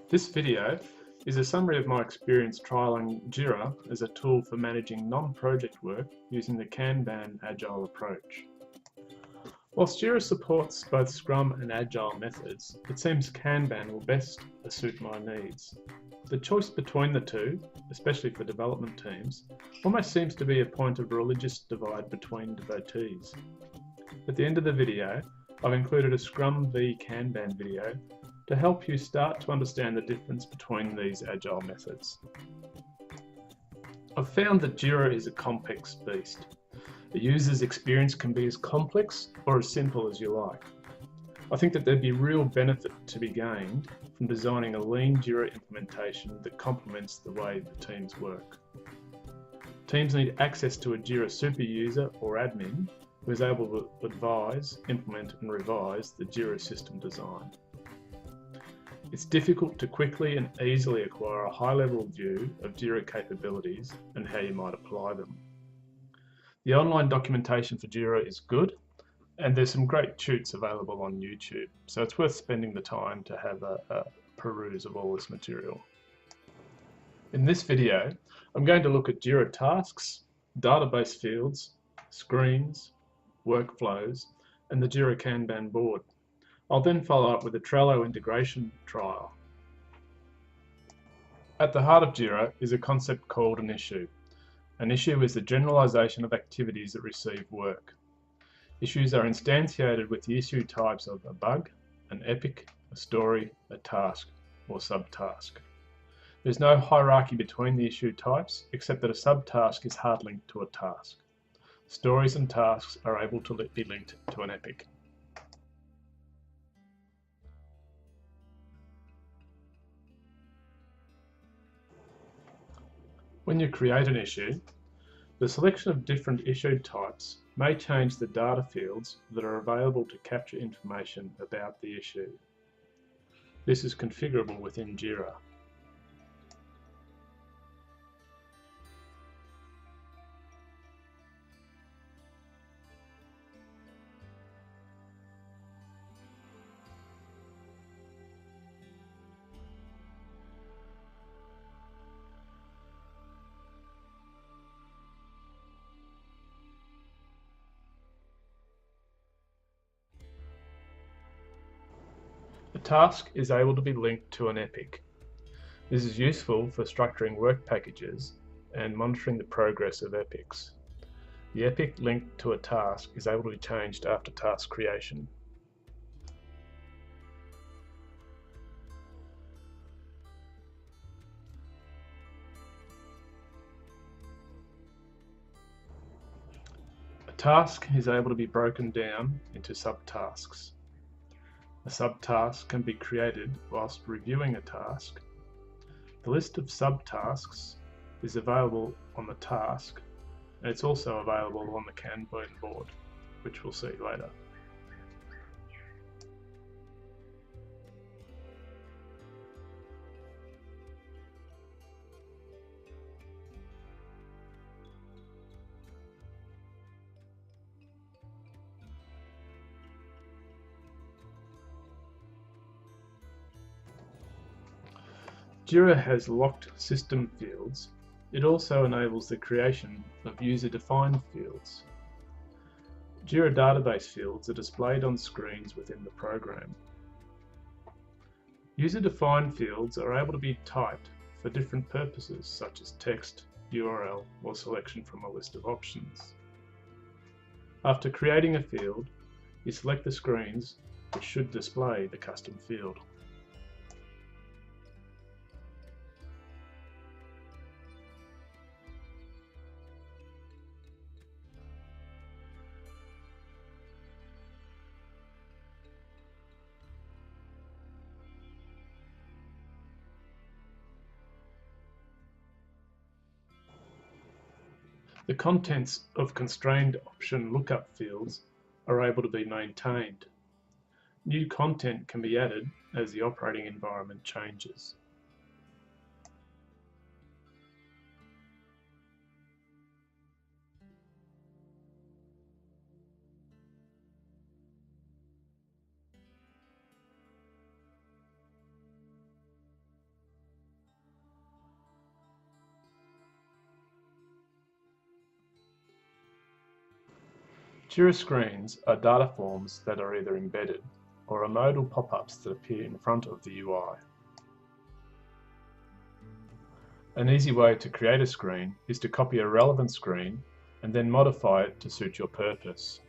This video is a summary of my experience trialling Jira as a tool for managing non-project work using the Kanban Agile approach. Whilst Jira supports both Scrum and Agile methods, it seems Kanban will best suit my needs. The choice between the two, especially for development teams, almost seems to be a point of religious divide between devotees. At the end of the video, I've included a Scrum v Kanban video to help you start to understand the difference between these agile methods. I've found that Jira is a complex beast. A user's experience can be as complex or as simple as you like. I think that there'd be real benefit to be gained from designing a lean Jira implementation that complements the way the teams work. Teams need access to a Jira super user or admin who is able to advise, implement and revise the Jira system design. It's difficult to quickly and easily acquire a high-level view of Jira capabilities and how you might apply them. The online documentation for Jira is good, and there's some great tutes available on YouTube, so it's worth spending the time to have a peruse of all this material. In this video, I'm going to look at Jira tasks, database fields, screens, workflows, and the Jira Kanban board. I'll then follow up with a Trello integration trial. At the heart of Jira is a concept called an issue. An issue is the generalization of activities that receive work. Issues are instantiated with the issue types of a bug, an epic, a story, a task, or subtask. There's no hierarchy between the issue types, except that a subtask is hard linked to a task. Stories and tasks are able to be linked to an epic. When you create an issue, the selection of different issue types may change the data fields that are available to capture information about the issue. This is configurable within Jira. A task is able to be linked to an epic. This is useful for structuring work packages and monitoring the progress of epics. The epic linked to a task is able to be changed after task creation. A task is able to be broken down into subtasks. A subtask can be created whilst reviewing a task. The list of subtasks is available on the task, and it's also available on the Kanban board, which we'll see later. Jira has locked system fields. It also enables the creation of user-defined fields. Jira database fields are displayed on screens within the program. User-defined fields are able to be typed for different purposes, such as text, URL, or selection from a list of options. After creating a field, you select the screens which should display the custom field. The contents of constrained option lookup fields are able to be maintained. New content can be added as the operating environment changes. Jira screens are data forms that are either embedded or are modal pop-ups that appear in front of the UI. An easy way to create a screen is to copy a relevant screen and then modify it to suit your purpose.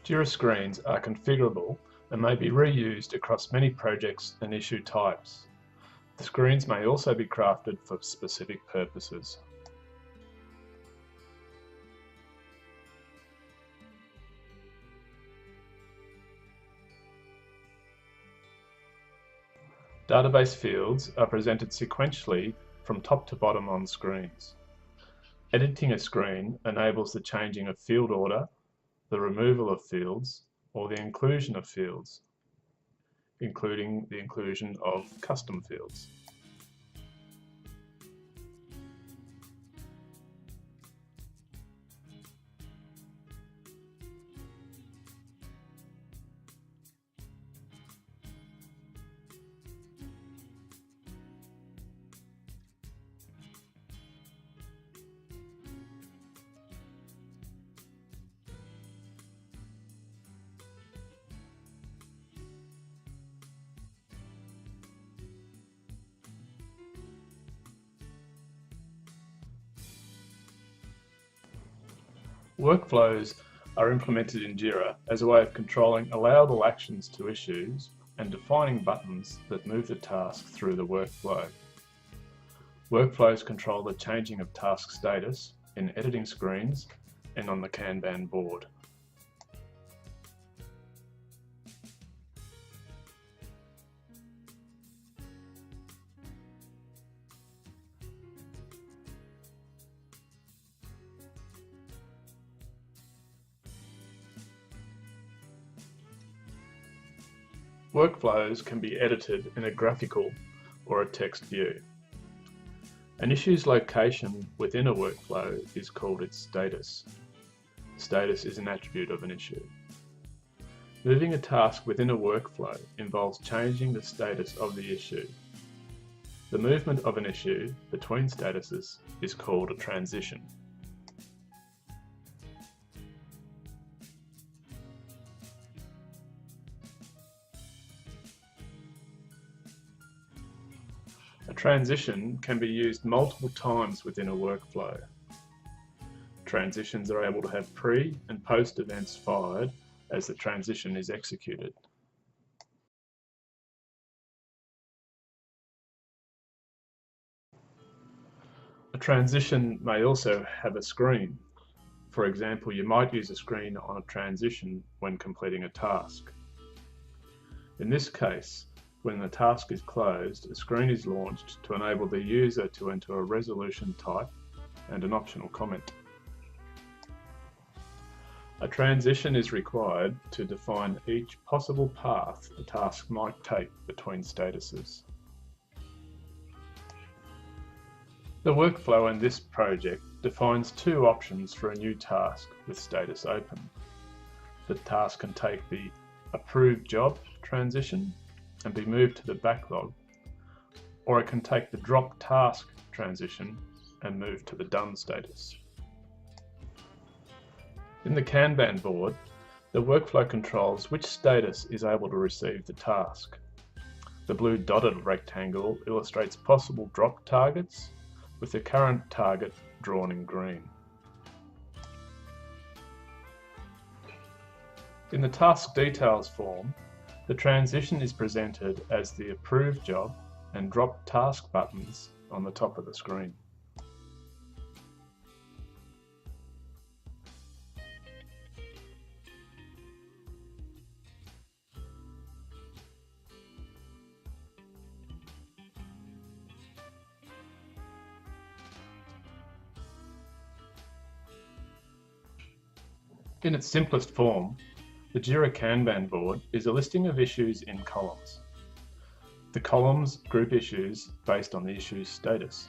Jira screens are configurable and may be reused across many projects and issue types. The screens may also be crafted for specific purposes. Database fields are presented sequentially from top to bottom on screens. Editing a screen enables the changing of field order, the removal of fields, or the inclusion of fields, including the inclusion of custom fields. Workflows are implemented in Jira as a way of controlling allowable actions to issues and defining buttons that move the task through the workflow. Workflows control the changing of task status in editing screens and on the Kanban board. Workflows can be edited in a graphical or a text view. An issue's location within a workflow is called its status. Status is an attribute of an issue. Moving a task within a workflow involves changing the status of the issue. The movement of an issue between statuses is called a transition. A transition can be used multiple times within a workflow. Transitions are able to have pre- and post events fired as the transition is executed. A transition may also have a screen. For example, you might use a screen on a transition when completing a task. In this case, when the task is closed, a screen is launched to enable the user to enter a resolution type and an optional comment. A transition is required to define each possible path the task might take between statuses. The workflow in this project defines two options for a new task with status open. The task can take the approved job transition and be moved to the backlog, or it can take the drop task transition and move to the done status. In the Kanban board, the workflow controls which status is able to receive the task. The blue dotted rectangle illustrates possible drop targets, with the current target drawn in green. In the task details form, the transition is presented as the approved job and drop task buttons on the top of the screen. In its simplest form, the Jira Kanban board is a listing of issues in columns. The columns group issues based on the issue's status.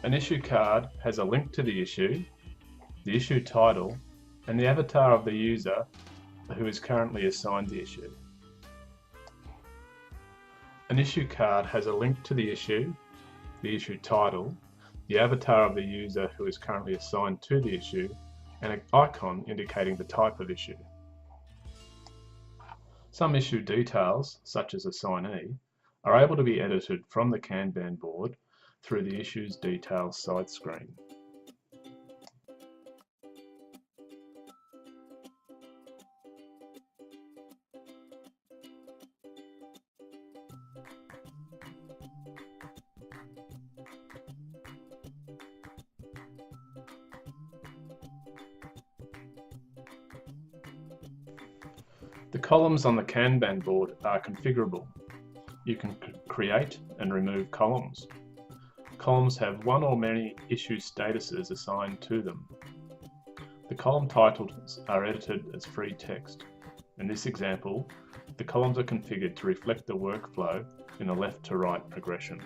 An issue card has a link to the issue title, and the avatar of the user who is currently assigned the issue. An issue card has a link to the issue title, the avatar of the user who is currently assigned to the issue, and an icon indicating the type of issue. Some issue details, such as assignee, are able to be edited from the Kanban board through the Issues Details side screen. The columns on the Kanban board are configurable. You can create and remove columns. Columns have one or many issue statuses assigned to them. The column titles are edited as free text. In this example, the columns are configured to reflect the workflow in a left to right progression.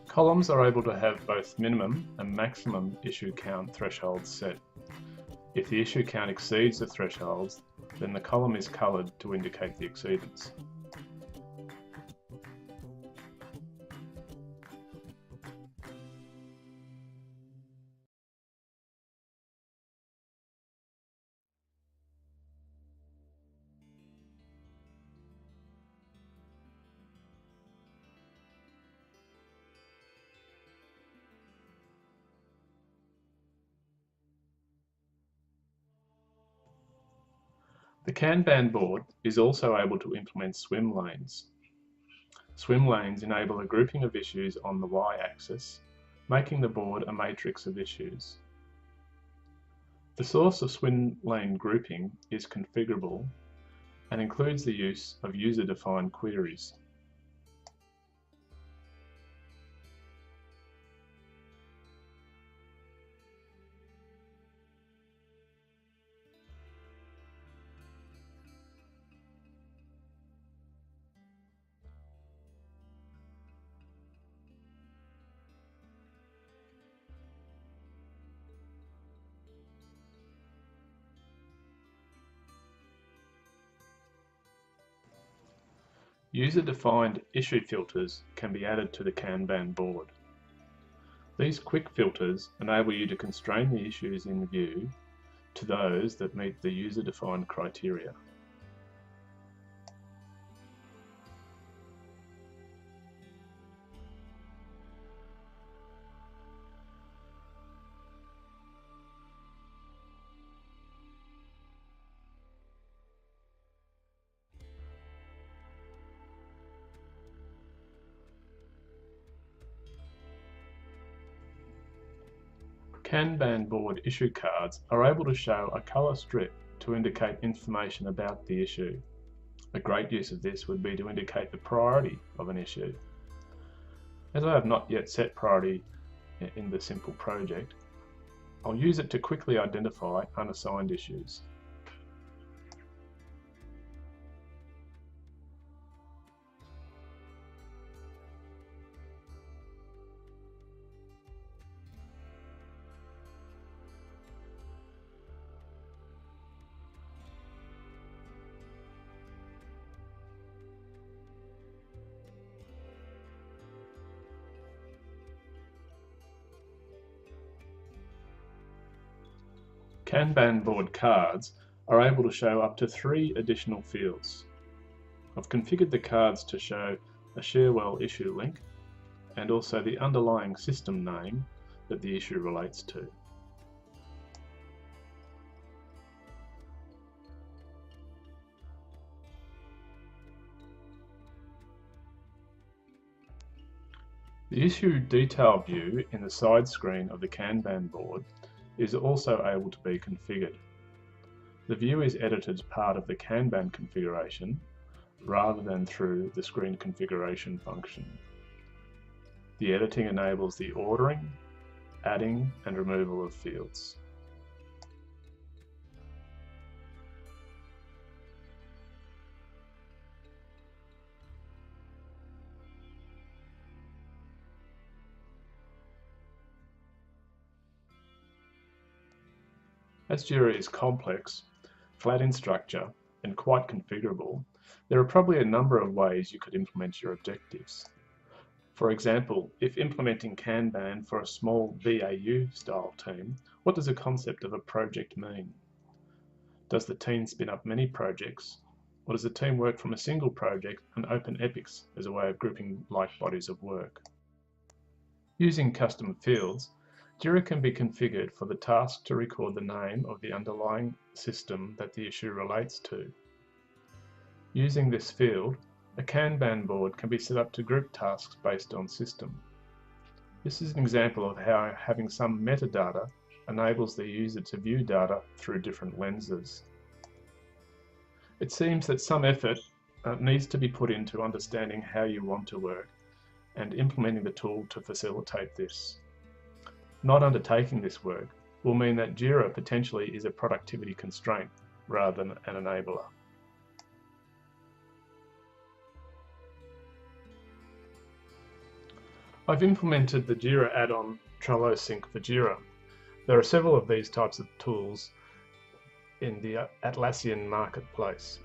Columns are able to have both minimum and maximum issue count thresholds set. If the issue count exceeds the thresholds, then the column is coloured to indicate the exceedance. The Kanban board is also able to implement swim lanes. Swim lanes enable a grouping of issues on the y-axis, making the board a matrix of issues. The source of swim lane grouping is configurable and includes the use of user-defined queries. User-defined issue filters can be added to the Kanban board. These quick filters enable you to constrain the issues in view to those that meet the user-defined criteria. Kanban board issue cards are able to show a colour strip to indicate information about the issue. A great use of this would be to indicate the priority of an issue. As I have not yet set priority in the simple project, I'll use it to quickly identify unassigned issues. Kanban board cards are able to show up to 3 additional fields. I've configured the cards to show a Sharewell issue link and also the underlying system name that the issue relates to. The issue detail view in the side screen of the Kanban board is also able to be configured. The view is edited as part of the Kanban configuration rather than through the screen configuration function. The editing enables the ordering, adding and removal of fields. As Jira is complex, flat in structure and quite configurable, there are probably a number of ways you could implement your objectives. For example, if implementing Kanban for a small BAU style team, what does the concept of a project mean? Does the team spin up many projects, or does the team work from a single project and open epics as a way of grouping like bodies of work? Using custom fields, Jira can be configured for the task to record the name of the underlying system that the issue relates to. Using this field, a Kanban board can be set up to group tasks based on system. This is an example of how having some metadata enables the user to view data through different lenses. It seems that some effort needs to be put into understanding how you want to work and implementing the tool to facilitate this. Not undertaking this work will mean that Jira potentially is a productivity constraint rather than an enabler. I've implemented the Jira add-on Trello Sync for Jira. There are several of these types of tools in the Atlassian marketplace.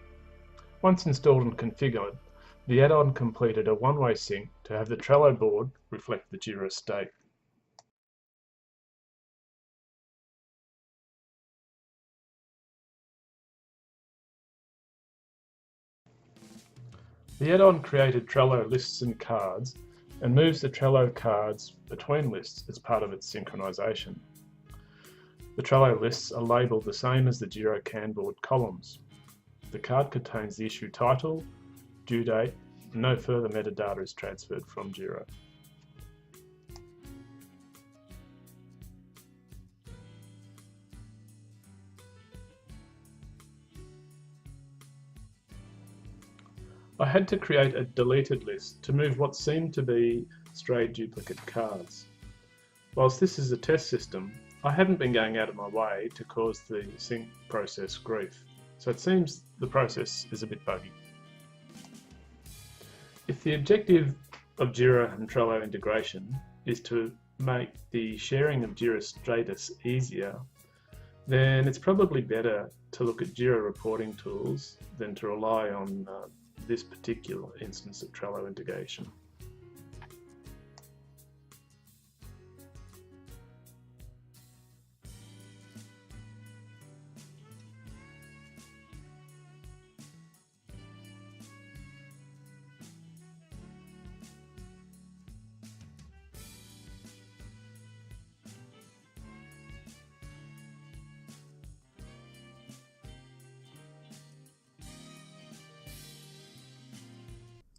Once installed and configured, the add-on completed a one-way sync to have the Trello board reflect the Jira state. The add-on created Trello lists and cards and moves the Trello cards between lists as part of its synchronization. The Trello lists are labelled the same as the Jira Kanban columns. The card contains the issue title, due date, and no further metadata is transferred from Jira. I had to create a deleted list to move what seemed to be stray duplicate cards. Whilst this is a test system, I haven't been going out of my way to cause the sync process grief, so it seems the process is a bit buggy. If the objective of Jira and Trello integration is to make the sharing of Jira status easier, then it's probably better to look at Jira reporting tools than to rely on this particular instance of Trello integration.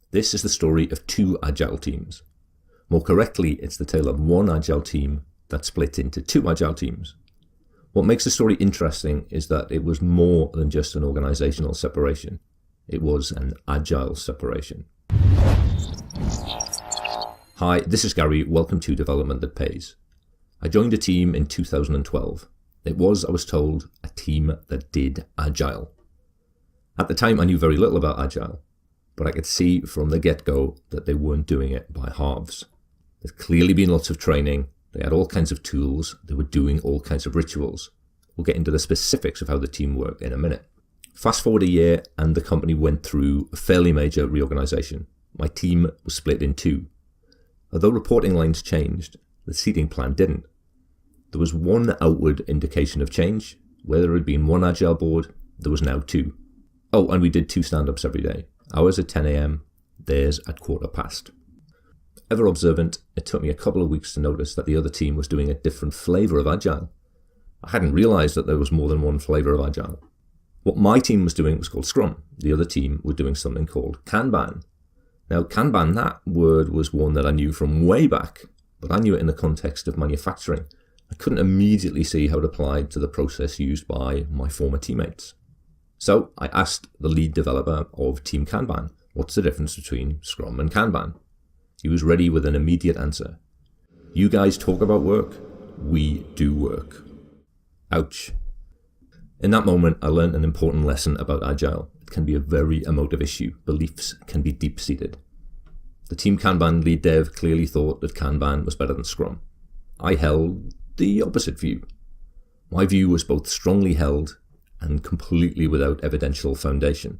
This is the story of two agile teams. More correctly, it's the tale of one agile team that split into two agile teams. What makes the story interesting is that it was more than just an organizational separation. It was an agile separation. Hi, this is Gary. Welcome to Development That Pays. I joined a team in 2012. It was, I was told, a team that did agile. At the time, I knew very little about agile, but I could see from the get-go that they weren't doing it by halves. There's clearly been lots of training, they had all kinds of tools, they were doing all kinds of rituals. We'll get into the specifics of how the team worked in a minute. Fast forward a year and the company went through a fairly major reorganization. My team was split in two. Although reporting lines changed, the seating plan didn't. There was one outward indication of change. Where there had been one agile board, there was now two. Oh, and we did two stand-ups every day. Ours at 10 a.m, theirs at 1:15. Ever observant, it took me a couple of weeks to notice that the other team was doing a different flavour of agile. I hadn't realised that there was more than one flavour of agile. What my team was doing was called Scrum. The other team were doing something called Kanban. Now, Kanban, that word was one that I knew from way back, but I knew it in the context of manufacturing. I couldn't immediately see how it applied to the process used by my former teammates. So I asked the lead developer of Team Kanban, what's the difference between Scrum and Kanban? He was ready with an immediate answer. You guys talk about work, we do work. Ouch. In that moment, I learned an important lesson about Agile. It can be a very emotive issue. Beliefs can be deep-seated. The Team Kanban lead dev clearly thought that Kanban was better than Scrum. I held the opposite view. My view was both strongly held and completely without evidential foundation.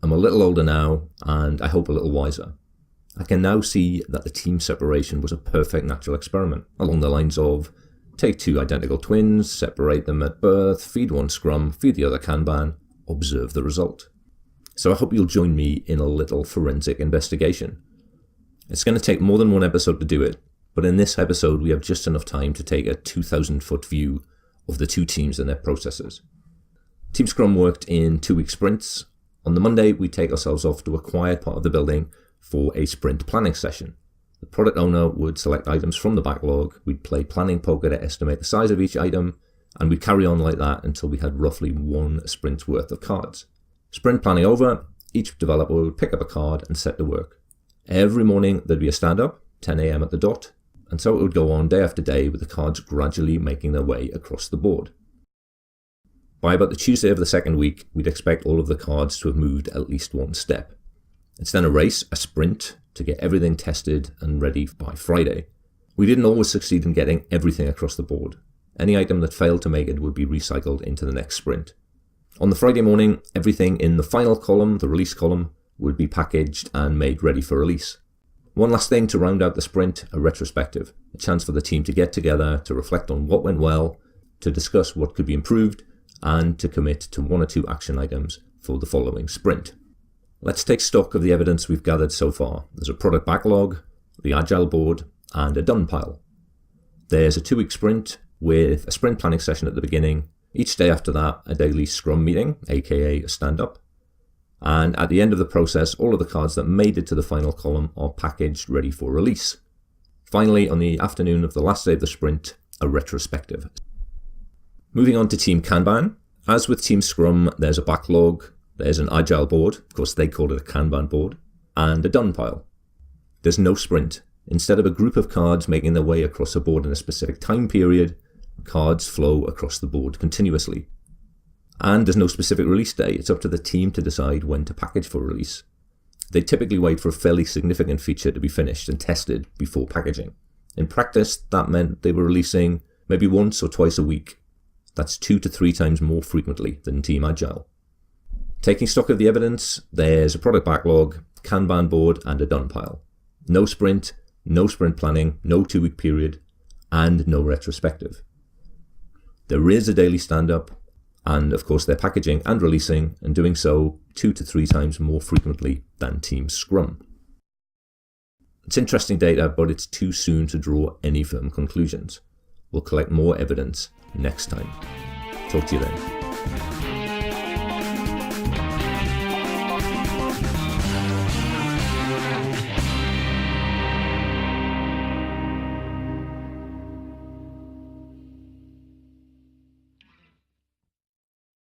I'm a little older now, and I hope a little wiser. I can now see that the team separation was a perfect natural experiment, along the lines of take two identical twins, separate them at birth, feed one Scrum, feed the other Kanban, observe the result. So I hope you'll join me in a little forensic investigation. It's going to take more than one episode to do it, but in this episode we have just enough time to take a 2,000-foot view of the two teams and their processes. Team Scrum worked in 2-week sprints. On the Monday, we take ourselves off to a quiet part of the building for a sprint planning session. The product owner would select items from the backlog, we'd play planning poker to estimate the size of each item, and we'd carry on like that until we had roughly one sprint's worth of cards. Sprint planning over, each developer would pick up a card and set to work. Every morning there'd be a stand-up, 10 a.m. at the dot, and so it would go on day after day with the cards gradually making their way across the board. By about the Tuesday of the second week, we'd expect all of the cards to have moved at least one step. It's then a race, a sprint, to get everything tested and ready by Friday. We didn't always succeed in getting everything across the board. Any item that failed to make it would be recycled into the next sprint. On the Friday morning, everything in the final column, the release column, would be packaged and made ready for release. One last thing to round out the sprint, a retrospective, a chance for the team to get together, to reflect on what went well, to discuss what could be improved, and to commit to 1 or 2 action items for the following sprint. Let's take stock of the evidence we've gathered so far. There's a product backlog, the agile board, and a done pile. There's a 2-week sprint with a sprint planning session at the beginning. Each day after that, a daily Scrum meeting, aka a stand-up. And at the end of the process, all of the cards that made it to the final column are packaged, ready for release. Finally, on the afternoon of the last day of the sprint, a retrospective. Moving on to Team Kanban. As with Team Scrum, there's a backlog, there's an agile board, of course they call it a Kanban board, and a done pile. There's no sprint. Instead of a group of cards making their way across a board in a specific time period, cards flow across the board continuously. And there's no specific release day. It's up to the team to decide when to package for release. They typically wait for a fairly significant feature to be finished and tested before packaging. In practice, that meant they were releasing maybe once or twice a week. That's 2 to 3 times more frequently than Team Agile. Taking stock of the evidence, there's a product backlog, Kanban board, and a done pile. No sprint planning, no 2-week period, and no retrospective. There is a daily stand-up, and of course they're packaging and releasing, and doing so 2 to 3 times more frequently than Team Scrum. It's interesting data, but it's too soon to draw any firm conclusions. We'll collect more evidence next time. Talk to you then.